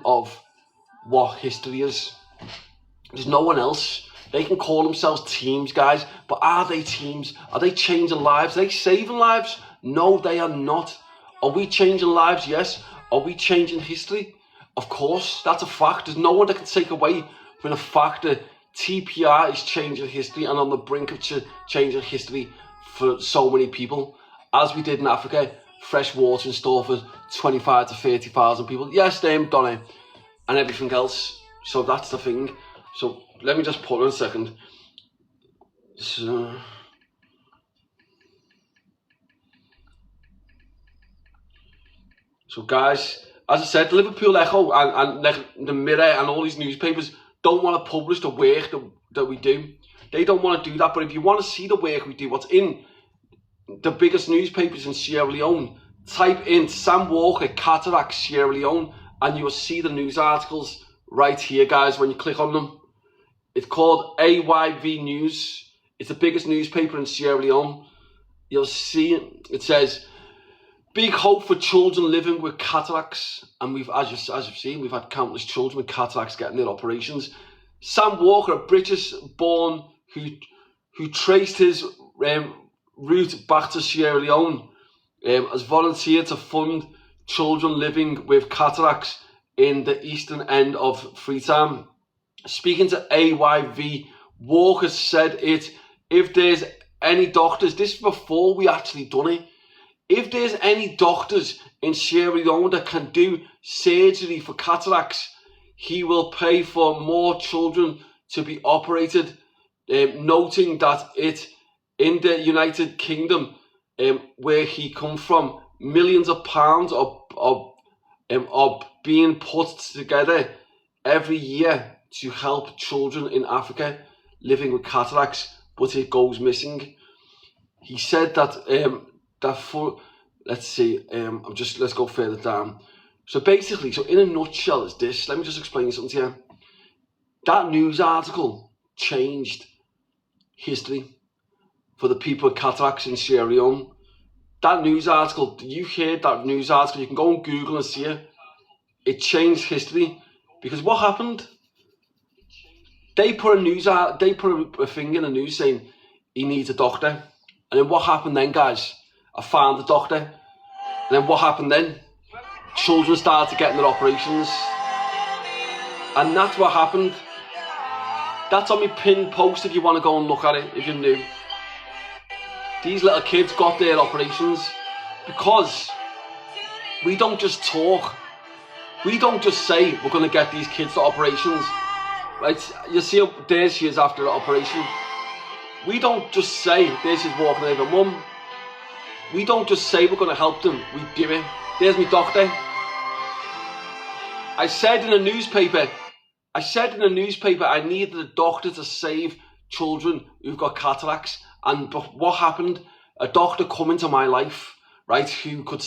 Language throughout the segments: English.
of what history is. There's no one else. They can call themselves teams, guys, but are they teams? Are they changing lives? Are they saving lives? No, they are not. Are we changing lives? Yes. Are we changing history? Of course, that's a fact. There's no one that can take away from the fact that TPR is changing history and on the brink of changing history for so many people. As we did in Africa, fresh water in store for 25 to 30,000 people. Yes, them done it. And everything else. So that's the thing. So let me just put it in a second. So guys, as I said, Liverpool Echo and the Mirror and all these newspapers don't want to publish the work that we do. They don't want to do that. But if you want to see the work we do, what's in the biggest newspapers in Sierra Leone, type in samwalker cataract Sierra Leone and you will see the news articles right here, guys, when you click on them. It's called AYV News. It's the biggest newspaper in Sierra Leone. You'll see it says, big hope for children living with cataracts. And we've, as you've seen, we've had countless children with cataracts getting their operations. Sam Walker, a British-born who traced his route back to Sierra Leone, has volunteered to fund children living with cataracts in the eastern end of Freetown. Speaking to AYV, Walker said if there's any doctors, this is before we actually done it, if there's any doctors in Sierra Leone that can do surgery for cataracts, he will pay for more children to be operated, noting that in the United Kingdom, where he come from, millions of pounds are being put together every year to help children in Africa living with cataracts, but it goes missing. He said that let's go further down. So basically, so in a nutshell is this, let me just explain something to you. That news article changed history for the people with cataracts in Sierra Leone. That news article, you heard that news article, you can go on Google and see it. It changed history because what happened? They put a thing in the news saying he needs a doctor. And then what happened then, guys? I found the doctor. And then what happened then? Children started getting their operations. And that's what happened. That's on my pinned post if you want to go and look at it, if you're new. These little kids got their operations because we don't just talk. We don't just say we're going to get these kids to operations. Right? You see, there she is after the operation. We don't just say, there she's walking over, mum. We don't just say we're going to help them. We do it. There's my doctor. I said in the newspaper, I needed a doctor to save children who've got cataracts. And what happened? A doctor come into my life, right, who could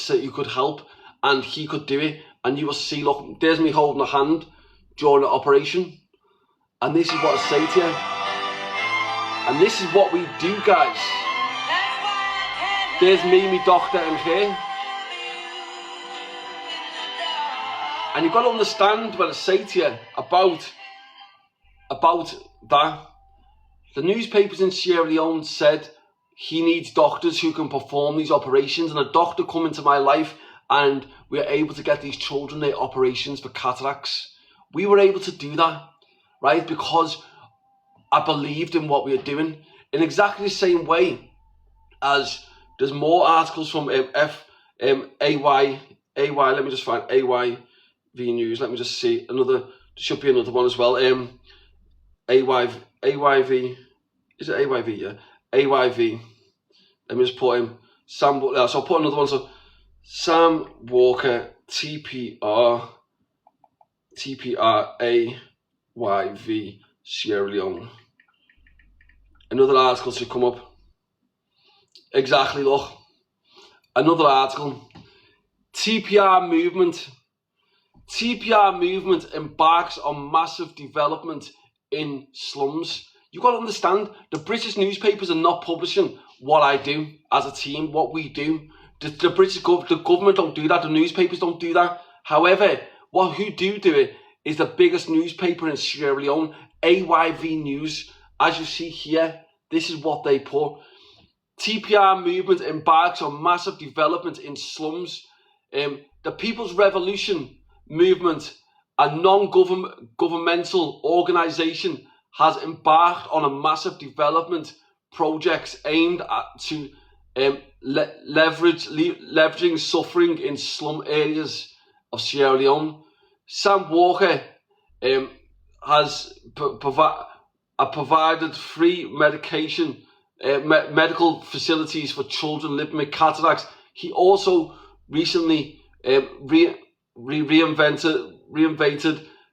help, and he could do it. And you will see, look, there's me holding a hand during the operation. And this is what I say to you. And this is what we do, guys. There's me, my doctor, and here. And you've got to understand what I say to you about that. The newspapers in Sierra Leone said he needs doctors who can perform these operations, and a doctor come into my life and we were able to get these children their operations for cataracts. We were able to do that, right? Because I believed in what we were doing. In exactly the same way as there's more articles from AY, let me just find AYV News. Let me just see another, there should be another one as well. AYV, is it AYV? Yeah, AYV. Let me just put him, so I'll put another one. So Sam Walker, TPR AYV Sierra Leone. Another article should come up. Exactly, look. Another article. TPR movement embarks on massive development in slums. You've got to understand, the British newspapers are not publishing what I do as a team, what we do. The British the government don't do that, the newspapers don't do that. However, who do it is the biggest newspaper in Sierra Leone, AYV News. As you see here, this is what they put. TPR movement embarks on massive development in slums. The People's Revolution movement, a non-governmental organisation, has embarked on a massive development projects aimed to leveraging suffering in slum areas of Sierra Leone. Samwalker has provided free medical facilities for children living with cataracts. He also recently reinvented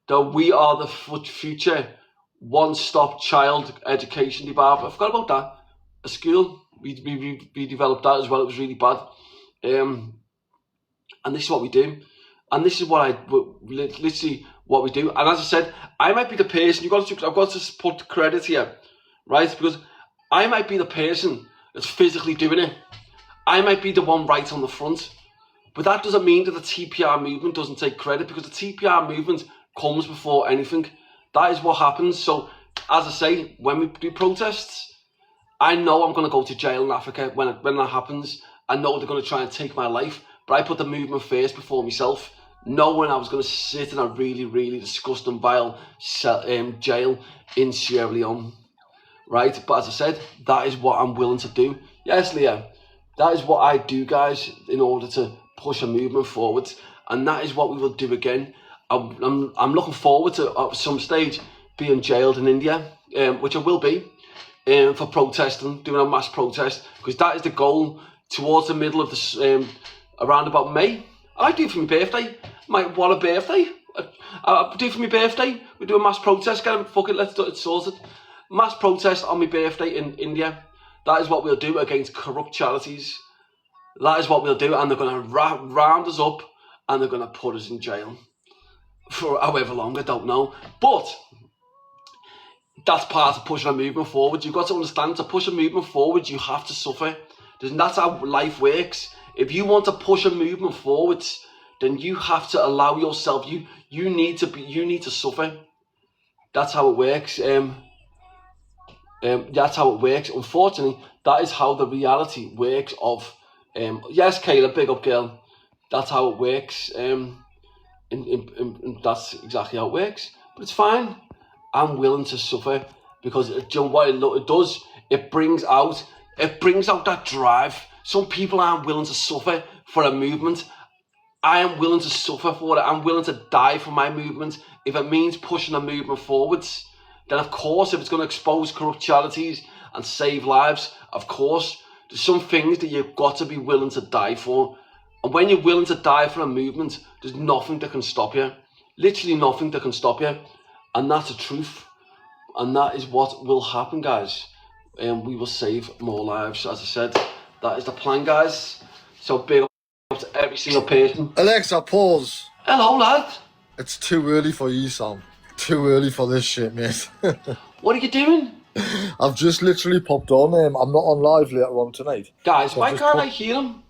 the We Are the Future one-stop child education department. I forgot about that. A school, we developed that as well. It was really bad. And this is what we do. And this is literally what we do. And as I said, I might be the person, I've got to put credit here, right? Because I might be the person that's physically doing it. I might be the one right on the front. But that doesn't mean that the TPR movement doesn't take credit, because the TPR movement comes before anything. That is what happens. So, as I say, when we do protests, I know I'm going to go to jail in Africa when that happens. I know they're going to try and take my life, but I put the movement first before myself, knowing I was going to sit in a really, really disgusting, vile jail in Sierra Leone. Right? But as I said, that is what I'm willing to do. Yes, Leah, that is what I do, guys, in order to push a movement forward. And that is what we will do again. I'm looking forward to, at some stage, being jailed in India, which I will be, for protesting, doing a mass protest, because that is the goal towards the middle of the, around about May. I do it for my birthday. What a birthday. I do it for my birthday. We do a mass protest, let's do it sorted. Mass protest on my birthday in India. That is what we'll do against corrupt charities. That is what we'll do, and they're going to round us up, and they're going to put us in jail for however long, I don't know. But that's part of pushing a movement forward. You've got to understand, to push a movement forward, you have to suffer. And that's how life works. If you want to push a movement forward, then you have to allow yourself, you need to suffer. That's how it works. That's how it works. Unfortunately, that is how the reality works of, yes, Kayla, big up girl. That's how it works. That's exactly how it works. But it's fine. I'm willing to suffer, because what it does, it brings out that drive. Some people aren't willing to suffer for a movement. I am willing to suffer for it. I'm willing to die for my movement. If it means pushing a movement forwards, then of course, if it's going to expose corrupt charities and save lives, of course, there's some things that you've got to be willing to die for. And when you're willing to die for a movement, there's nothing that can stop you. Literally nothing that can stop you. And that's the truth. And that is what will happen, guys. And we will save more lives. As I said, that is the plan, guys. So big up to every single person. Alexa, pause. Hello, lad. It's too early for you, Sam. Too early for this shit, mate. What are you doing? I've just literally popped on. I'm not on live later on tonight. Guys, so why can't I hear him?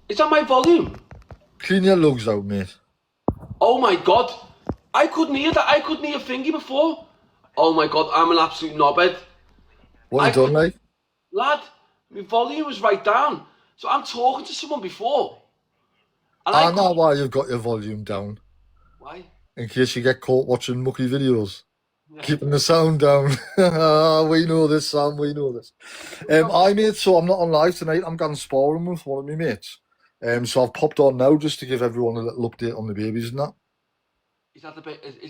Is that my volume? Clean your lugs out, mate. Oh my god. I couldn't hear that. I couldn't hear Fingy before. Oh my god, I'm an absolute knobhead. What have you done, mate? Lad, my volume was right down. So I'm talking to someone before. And I know why you've got your volume down. Why? In case you get caught watching mucky videos. Yeah. Keeping the sound down. We know this, Sam, we know this. Mate, so I'm not on live tonight. I'm going sparring with one of my mates. So I've popped on now just to give everyone a little update on the babies and that. Is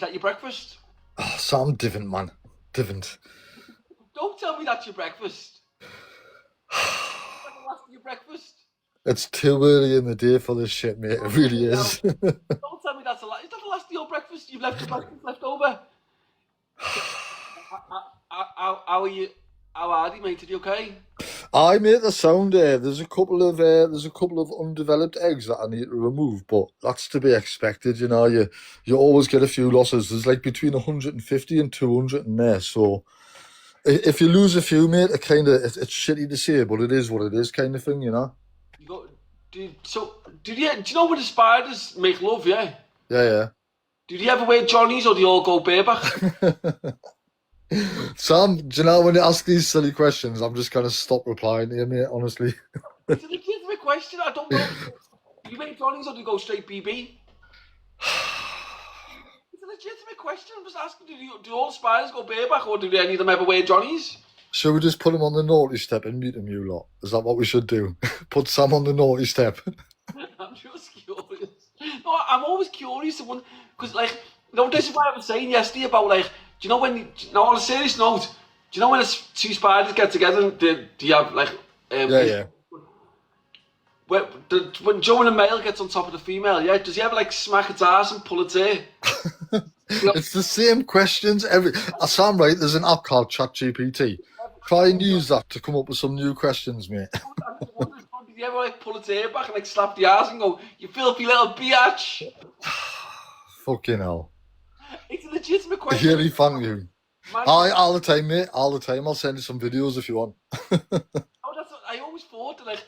that your breakfast? Oh, Sam, different, man. Different. Don't tell me that's your breakfast. That's the last of your breakfast. It's too early in the day for this shit, mate. It really is. Don't tell me that's the last. Is that the last of your breakfast? You've left your breakfast left over. How are you? How are you, mate? Are you okay? I made the sound. There's a couple of undeveloped eggs that I need to remove, but that's to be expected. You know, you always get a few losses. There's like between 150 and 200 in there. So if you lose a few, mate, it's shitty to say, but it is what it is, kind of thing. You know. Do you know when the spiders make love? Yeah. Yeah, Do they ever wear Johnnies or do they all go bareback? Sam, do you know when you ask these silly questions, I'm just gonna stop replying to you, mate, honestly. It's a legitimate question. I don't know. Do you wear Johnnies or do you go straight BB? It's a legitimate question. I'm just asking, do all spiders go bareback or do any of them ever wear Johnnies? Should we just put him on the naughty step and meet him, you lot? Is that what we should do? Put Sam on the naughty step. I'm just curious. No, I'm always curious because, like, this is what I was saying yesterday about, like, do you know when? Now, on a serious note, do you know when two spiders get together? Do you have like? Yeah. When Joe and a male gets on top of the female, yeah, does he ever like smack its ass and pull its hair? It's the same questions every. Sam, right? There's an app called ChatGPT. Try and use that to come up with some new questions, mate. Did you ever like pull its hair back and like slap the ass and go, "You filthy little biatch"? Fucking hell. It's a legitimate question. Really, thank you. All the time, mate. All the time. I'll send you some videos if you want. I always thought that, like,